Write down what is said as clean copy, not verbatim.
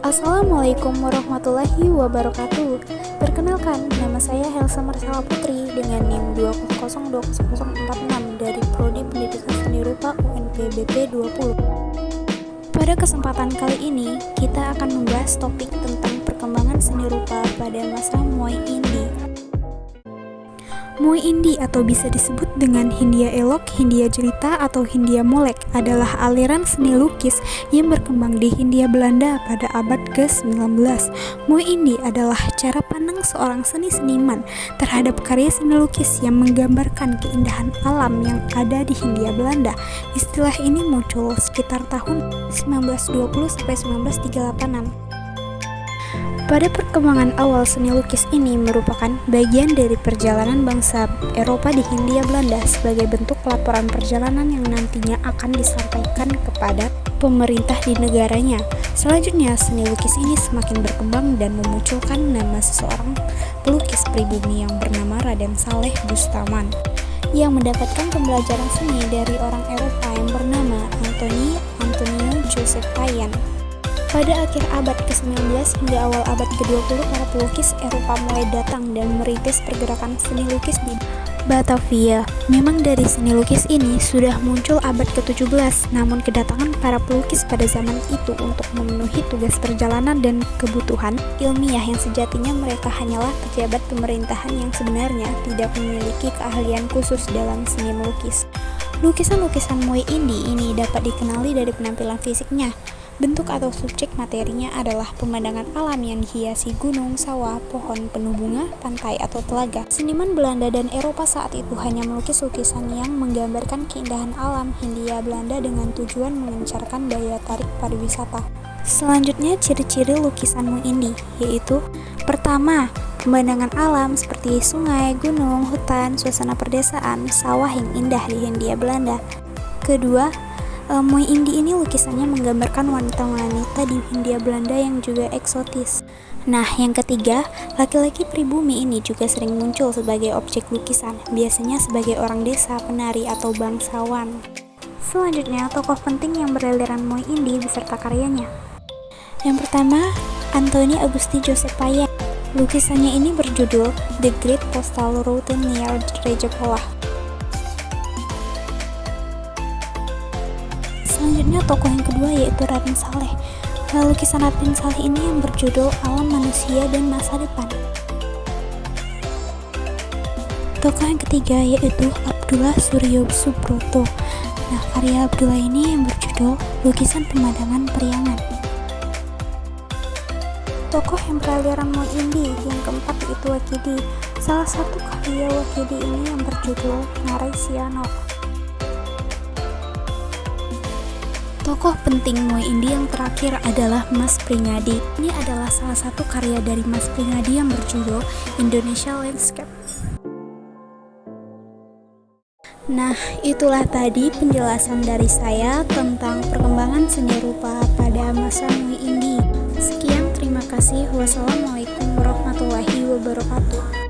Assalamualaikum warahmatullahi wabarakatuh. Perkenalkan, nama saya Helsa Marsala Putri dengan NIM 200200046 dari Prodi Pendidikan Seni Rupa UNPBP 20. Pada kesempatan kali ini, kita akan membahas topik tentang perkembangan seni rupa pada masa Muay Indie. Muay Indie atau bisa disebut dengan Hindia Elok, Hindia Jelita, atau Hindia Molek adalah aliran seni lukis yang berkembang di Hindia Belanda pada abad ke-19. Muay Indie adalah cara pandang seorang seniman terhadap karya seni lukis yang menggambarkan keindahan alam yang ada di Hindia Belanda. Istilah ini muncul sekitar tahun 1920-1938-an. Pada perkembangan awal, seni lukis ini merupakan bagian dari perjalanan bangsa Eropa di Hindia Belanda sebagai bentuk laporan perjalanan yang nantinya akan disampaikan kepada pemerintah di negaranya. Selanjutnya, seni lukis ini semakin berkembang dan memunculkan nama seseorang pelukis pribumi yang bernama Raden Saleh Bustaman yang mendapatkan pembelajaran seni dari orang Eropa yang bernama Antonio Joseph Payen. Pada akhir abad ke-19 hingga awal abad ke-20, para pelukis Eropa mulai datang dan merintis pergerakan seni lukis di Batavia. Memang dari seni lukis ini sudah muncul abad ke-17, namun kedatangan para pelukis pada zaman itu untuk memenuhi tugas perjalanan dan kebutuhan ilmiah yang sejatinya mereka hanyalah pejabat pemerintahan yang sebenarnya tidak memiliki keahlian khusus dalam seni melukis. Lukisan-lukisan Muay Indie ini dapat dikenali dari penampilan fisiknya. Bentuk atau subjek materinya adalah pemandangan alam yang dihiasi gunung, sawah, pohon penuh bunga, pantai, atau telaga. Seniman Belanda dan Eropa saat itu hanya melukis lukisan yang menggambarkan keindahan alam Hindia Belanda dengan tujuan mengencarkan daya tarik pariwisata. Selanjutnya, ciri-ciri lukisan Muay Indie yaitu: pertama, pemandangan alam seperti sungai, gunung, hutan, suasana perdesaan, sawah yang indah di Hindia Belanda. Kedua, Muay Indie ini lukisannya menggambarkan wanita-wanita di Hindia Belanda yang juga eksotis. Nah, yang ketiga, laki-laki pribumi ini juga sering muncul sebagai objek lukisan, biasanya sebagai orang desa, penari, atau bangsawan. Selanjutnya, tokoh penting yang beraliran Muay Indie beserta karyanya. Yang pertama, Anthony Auguste Joseph Payen. Lukisannya ini berjudul The Great Postal Route near Rejepola. Selanjutnya, tokoh yang kedua yaitu Raden Saleh. Lukisan Raden Saleh ini yang berjudul Alam Manusia dan Masa Depan. Tokoh yang ketiga yaitu Abdullah Suryo Subroto. Nah, karya Abdullah ini yang berjudul Lukisan Pemandangan Priangan. Tokoh yang beraliran Muay Indie yang keempat yaitu Wakidi. Salah satu karya Wakidi ini yang berjudul Narai Siano. Tokoh penting Muay Indie yang terakhir adalah Mas Pringadi. Ini adalah salah satu karya dari Mas Pringadi yang berjudul Indonesia Landscape. Nah, itulah tadi penjelasan dari saya tentang perkembangan seni rupa pada masa Muay Indie. Sekian, terima kasih. Wassalamualaikum warahmatullahi wabarakatuh.